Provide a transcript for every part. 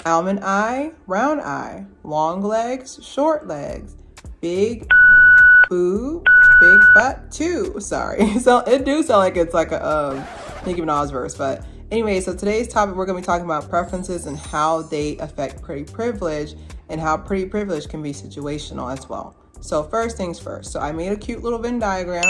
almond eye, round eye, long legs, short legs, big boob, big butt too. Sorry. So it do sound like it's like a Nicki Minaj verse, but anyway, so today's topic, we're gonna be talking about preferences and how they affect pretty privilege and how pretty privilege can be situational as well. So first things first. So I made a cute little Venn diagram.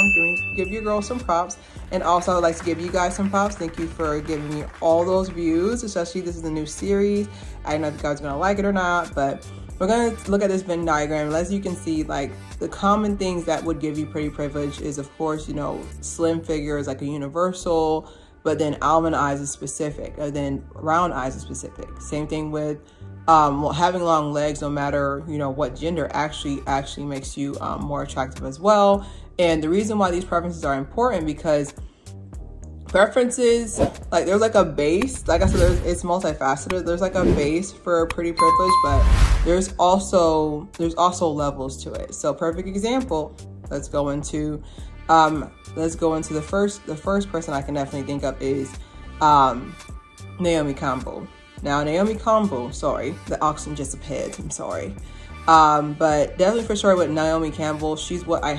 Give your girl some props. And also I'd like to give you guys some props. Thank you for giving me all those views, especially this is a new series. I don't know if you guys are gonna like it or not, but we're gonna look at this Venn diagram. As you can see, like the common things that would give you pretty privilege is, of course, you know, slim figure is like a universal, but then almond eyes is specific, and then round eyes is specific. Same thing with having long legs, no matter, you know, what gender, actually makes you more attractive as well. And the reason why these preferences are important, because preferences, like there's like a base, like I said, it's multifaceted. There's like a base for pretty privilege, but there's also levels to it. So perfect example, let's go into the first person I can definitely think of is Naomi Campbell. Now, Naomi Campbell, sorry, the oxygen just appeared, I'm sorry. But definitely for sure with Naomi Campbell, she's what I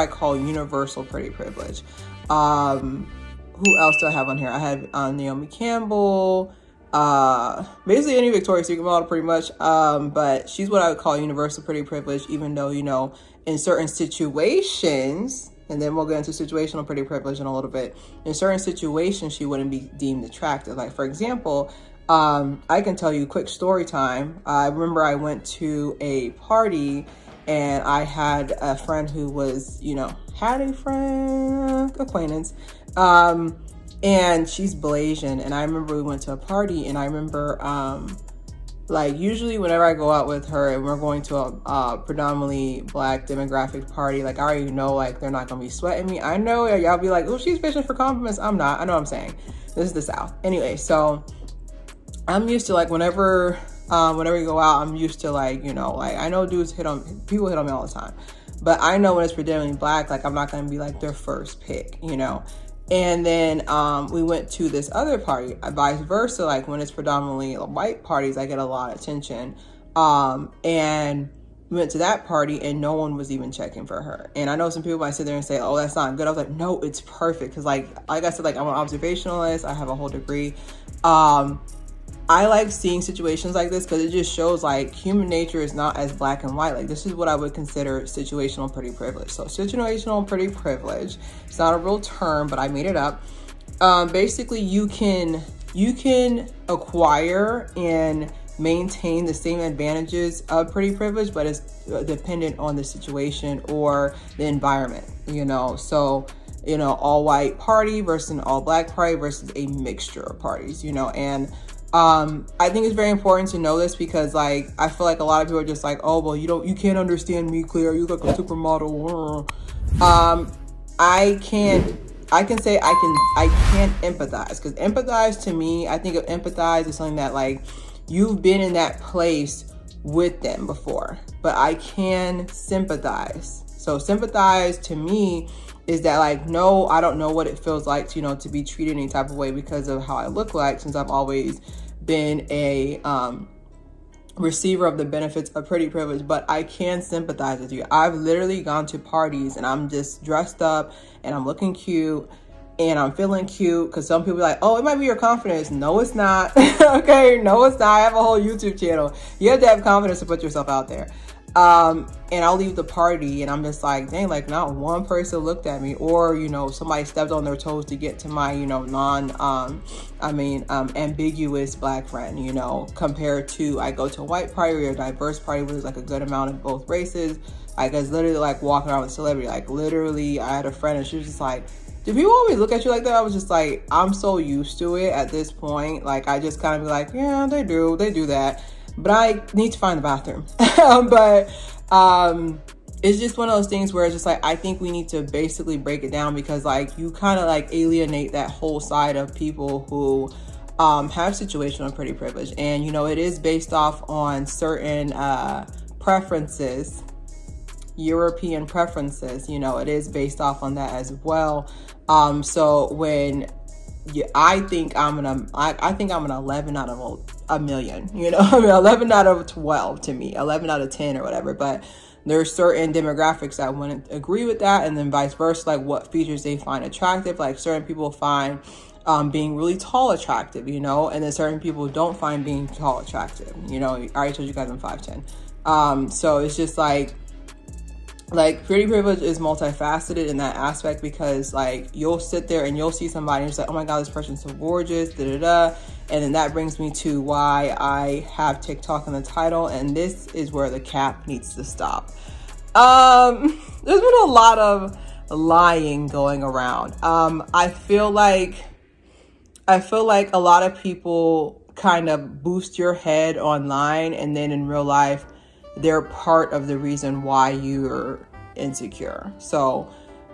call universal pretty privilege. Who else do I have on here? I have Naomi Campbell, basically any Victoria's Secret model pretty much. But she's what I would call universal pretty privilege, even though, you know, in certain situations, and then we'll get into situational pretty privilege in a little bit. In certain situations, she wouldn't be deemed attractive. Like, for example, I can tell you quick story time. I remember I went to a party and I had a friend who was, you know, acquaintance, and she's Blasian. And I remember we went to a party, and I remember, like usually whenever I go out with her and we're going to a predominantly Black demographic party, like I already know like they're not gonna be sweating me. I know y'all be like, oh, she's fishing for compliments. I'm not. I know what I'm saying. This is the South. Anyway, so I'm used to like whenever we go out, I'm used to like, you know, like I know people hit on me all the time, but I know when it's predominantly Black, like I'm not gonna be like their first pick, you know. And then we went to this other party, vice versa. Like when it's predominantly white parties, I get a lot of attention. And we went to that party and no one was even checking for her. And I know some people might sit there and say, oh, that's not good. I was like, no, it's perfect. Cause like I said, like I'm an observationalist. I have a whole degree. I like seeing situations like this because it just shows like human nature is not as black and white. Like this is what I would consider situational pretty privilege. So situational pretty privilege, it's not a real term, but I made it up. Basically you can acquire and maintain the same advantages of pretty privilege, but it's dependent on the situation or the environment, you know. So, you know, all white party versus an all Black party versus a mixture of parties, you know. And I think it's very important to know this because like I feel like a lot of people are just like, oh well, you can't understand me clear, you look like a supermodel. I can say I can empathize, because empathize to me, I think of empathize as something that like you've been in that place with them before, but I can sympathize. So sympathize to me is that like, no, I don't know what it feels like to, you know, to be treated any type of way because of how I look like, since I've always been a receiver of the benefits of pretty privilege, but I can sympathize with you. I've literally gone to parties and I'm just dressed up and I'm looking cute and I'm feeling cute, because some people are like, oh, it might be your confidence. No, it's not. Okay, no, it's not. I have a whole YouTube channel. You have to have confidence to put yourself out there. And I'll leave the party and I'm just like, dang, like not one person looked at me, or, you know, somebody stepped on their toes to get to my, you know, ambiguous Black friend, you know, compared to I go to a white party or a diverse party where there's like a good amount of both races. I was literally like walking around with a celebrity. Like literally I had a friend and she was just like, do people always look at you like that? I was just like, I'm so used to it at this point. Like I just kind of be like, yeah, they do that. But I need to find the bathroom. But it's just one of those things where it's just like, I think we need to basically break it down, because like you kind of like alienate that whole side of people who have situational pretty privilege. And, you know, it is based off on certain preferences, European preferences, you know, it is based off on that as well. So when yeah, I think I'm an 11 out of a million, you know. I mean, 11 out of 12 to me, 11 out of 10 or whatever. But there's certain demographics that wouldn't agree with that, and then vice versa, like what features they find attractive. Like certain people find being really tall attractive, you know, and then certain people don't find being tall attractive, you know. I already told you guys I'm 5'10". So it's just like pretty privilege is multifaceted in that aspect, because like you'll sit there and you'll see somebody and you're like, oh my god, this person's so gorgeous, da da da. And then that brings me to why I have TikTok in the title, and this is where the cap needs to stop. There's been a lot of lying going around. I feel like a lot of people kind of boost your head online, and then in real life they're part of the reason why you're insecure. So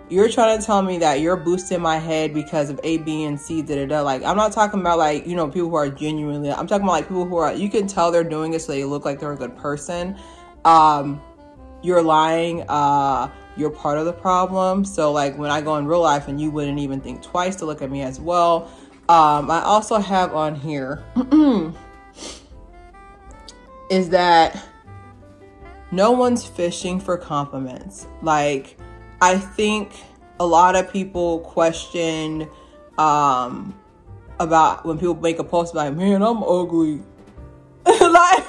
you're trying to tell me that you're boosting my head because of A, B, and C, da, da, da. Like, I'm not talking about like, you know, people who are genuinely, I'm talking about like people who are, you can tell they're doing it so they look like they're a good person. You're lying. You're part of the problem. So like when I go in real life, and you wouldn't even think twice to look at me as well. I also have on here is that no one's fishing for compliments. Like, I think a lot of people question about when people make a post like, man, I'm ugly. like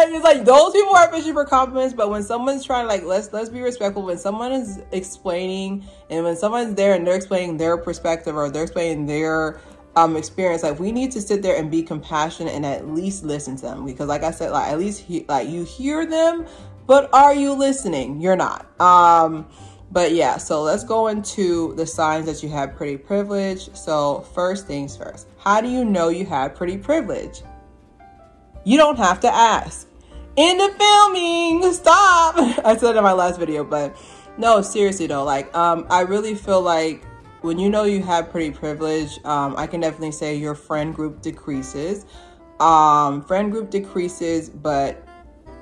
it's like those people are fishing for compliments. But when someone's trying, like, let's be respectful. When someone is explaining, and when someone's there and they're explaining their perspective, or they're explaining their experience, like, we need to sit there and be compassionate and at least listen to them. Because like I said, like, at least you hear them, but are you listening? You're not. But yeah, so let's go into the signs that you have pretty privilege. So first things first, how do you know you have pretty privilege? You don't have to ask. In the filming, stop. I said it in my last video, but no, seriously though, like, I really feel like when you know you have pretty privilege, I can definitely say your friend group decreases. Friend group decreases, but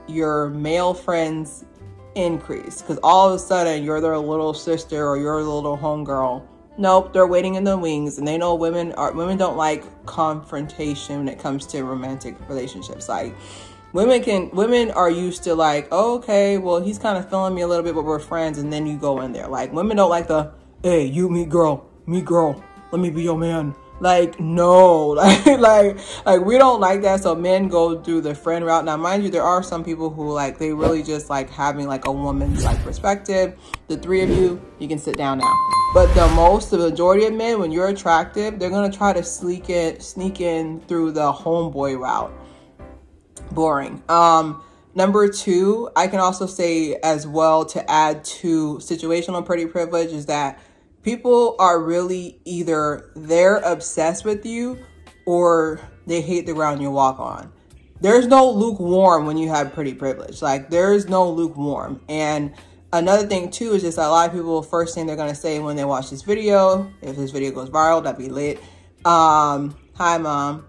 your male friends increase, because all of a sudden you're their little sister or you're the little homegirl. Nope, they're waiting in the wings, and they know women don't like confrontation when it comes to romantic relationships. Like, women are used to like, oh, okay, well, he's kind of feeling me a little bit, but we're friends, and then you go in there. Like, women don't like the, hey, you, me girl, let me be your man. Like, no, like we don't like that. So men go through the friend route. Now, mind you, there are some people who like, they really just like having like a woman's like perspective. The three of you can sit down now. But the majority of men, when you're attractive, they're going to try to sneak in through the homeboy route. Boring. Number two, I can also say as well, to add to situational pretty privilege, is that people are really either they're obsessed with you or they hate the ground you walk on. There's no lukewarm when you have pretty privilege. Like, there's no lukewarm. And another thing too is just a lot of people, first thing they're going to say when they watch this video, if this video goes viral, that'd be lit. Hi mom.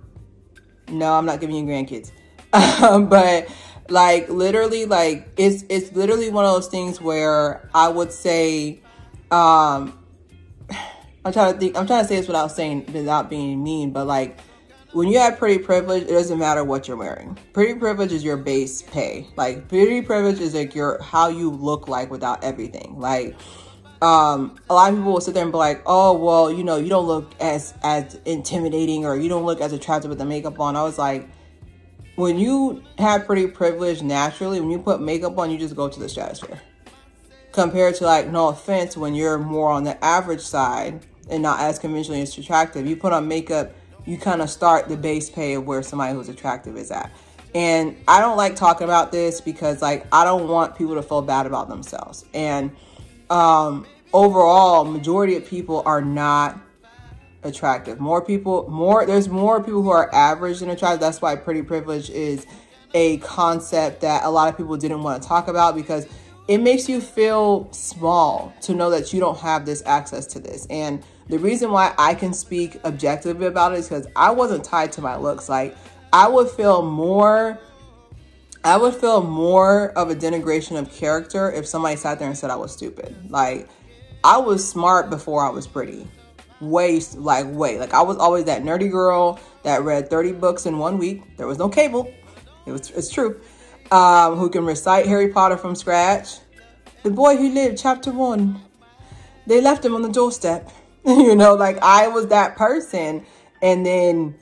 No, I'm not giving you grandkids. But like, literally, like, it's literally one of those things where I would say, I'm trying to say this without being mean, but like, when you have pretty privilege, it doesn't matter what you're wearing. Pretty privilege is your base pay. Like, pretty privilege is like how you look like without everything. Like, a lot of people will sit there and be like, oh, well, you know, you don't look as intimidating, or you don't look as attractive with the makeup on. I was like, when you have pretty privilege naturally, when you put makeup on, you just go to the stratosphere. Compared to, like, no offense, when you're more on the average side and not as conventionally as attractive, you put on makeup, you kind of start the base pay of where somebody who's attractive is at. And I don't like talking about this because, like, I don't want people to feel bad about themselves. And overall, majority of people are not attractive. There's more people who are average than attractive. That's why pretty privilege is a concept that a lot of people didn't want to talk about, because it makes you feel small to know that you don't have this access to this. And the reason why I can speak objectively about it is because I wasn't tied to my looks. Like, I would feel more of a denigration of character if somebody sat there and said I was stupid. Like, I was smart before I was pretty. way. Like I was always that nerdy girl that read 30 books in 1 week. There was no cable. It's true. Who can recite Harry Potter from scratch. The boy who lived, chapter 1. They left him on the doorstep. You know, like I was that person. And then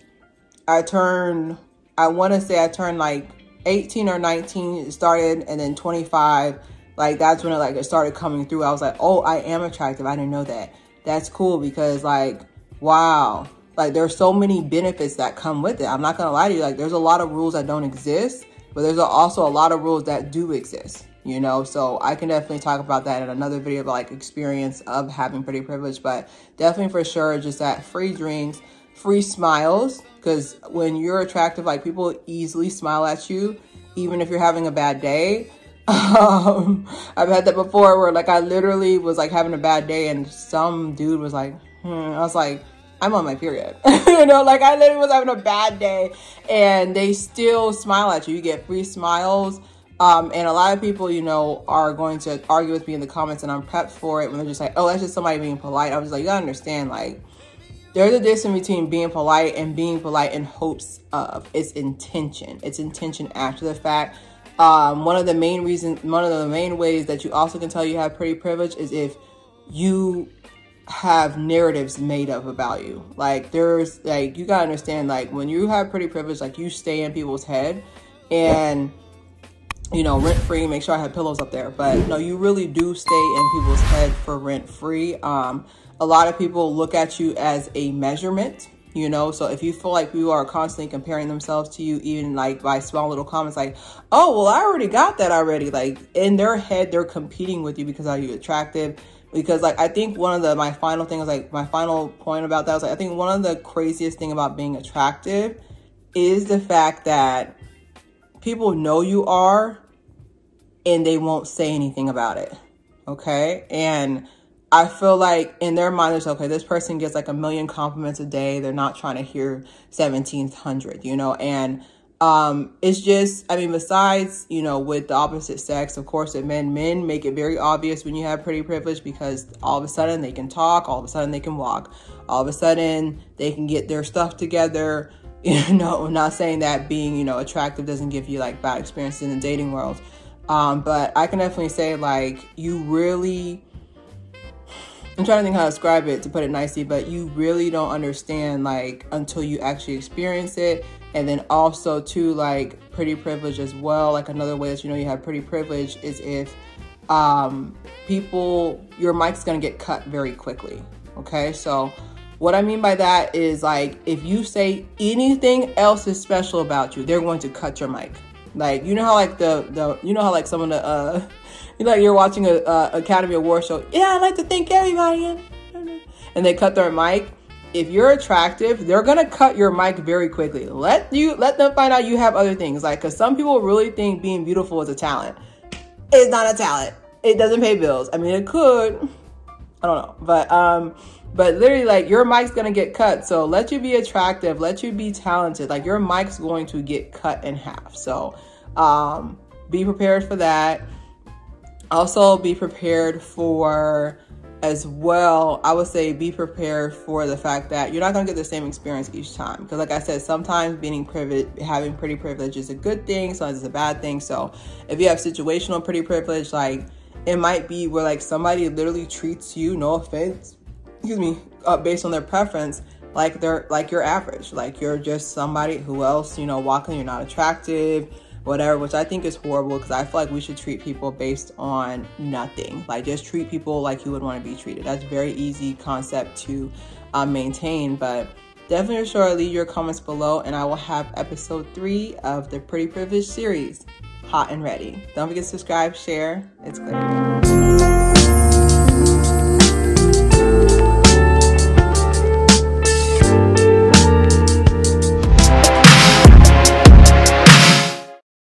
I want to say I turned like 18 or 19, it started, and then 25, like that's when it started coming through. I was like, oh, I am attractive. I didn't know that. That's cool because like, wow, like there's so many benefits that come with it. I'm not gonna lie to you, like there's a lot of rules that don't exist, but there's also a lot of rules that do exist, you know? So I can definitely talk about that in another video about like experience of having pretty privilege, but definitely for sure, just that free drinks, free smiles, because when you're attractive, like people easily smile at you, even if you're having a bad day. I've had that before where like I literally was like having a bad day and some dude was like, I was like, I'm on my period. You know, like I literally was having a bad day and they still smile at you. You get free smiles. And a lot of people, you know, are going to argue with me in the comments, and I'm prepped for it when they're just like, oh, that's just somebody being polite. I was like, you gotta understand, like, there's a difference between being polite and being polite in hopes of. It's intention. It's intention after the fact. One of the main ways that you also can tell you have pretty privilege is if you have narratives made up about you. Like there's like, you gotta understand, like when you have pretty privilege, like you stay in people's head, and you know, rent free. Make sure I have pillows up there, but no, you really do stay in people's head for rent free. A lot of people look at you as a measurement, you know, so if you feel like people are constantly comparing themselves to you, even like by small little comments like, oh, well, I already got that already. Like in their head, they're competing with you because are you attractive? Because like, I think one of my final thing is like, my final point about that was like, I think one of the craziest thing about being attractive is the fact that people know you are and they won't say anything about it. Okay. And I feel like in their mind, it's okay, this person gets like 1 million compliments a day. They're not trying to hear 1700, you know? And it's just, I mean, besides, you know, with the opposite sex, of course, with men make it very obvious when you have pretty privilege, because all of a sudden they can talk, all of a sudden they can walk, all of a sudden they can get their stuff together. You know, I'm not saying that being, you know, attractive doesn't give you like bad experiences in the dating world. But I can definitely say like you really, I'm trying to think how to describe it to put it nicely, but you really don't understand like until you actually experience it. And then also too, like pretty privilege as well. Like another way that you know you have pretty privilege is if your mic's gonna get cut very quickly. Okay, so what I mean by that is like if you say anything else is special about you, they're going to cut your mic. Like you know how like you know how like some of the you know, like you're watching a Academy Award show. Yeah, I'd like to thank everybody. And they cut their mic. If you're attractive, they're gonna cut your mic very quickly. Let them find out you have other things. Like, cause some people really think being beautiful is a talent. It's not a talent. It doesn't pay bills. I mean, it could. I don't know, but literally, like your mic's gonna get cut. So let you be attractive. Let you be talented. Like your mic's going to get cut in half. So be prepared for that. Also be prepared for as well, I would say be prepared for the fact that you're not going to get the same experience each time. Because like I said, sometimes having pretty privilege is a good thing, sometimes it's a bad thing. So if you have situational pretty privilege, like it might be where like somebody literally treats you, no offense, excuse me, based on their preference, like they're like you're average, like you're just somebody who else, you know, walking, you're not attractive, whatever, which I think is horrible, because I feel like we should treat people based on nothing. Like just treat people like you would want to be treated. That's a very easy concept to maintain, but definitely sure leave your comments below and I will have episode 3 of the Pretty Privilege series hot and ready. Don't forget to subscribe, share. It's clear.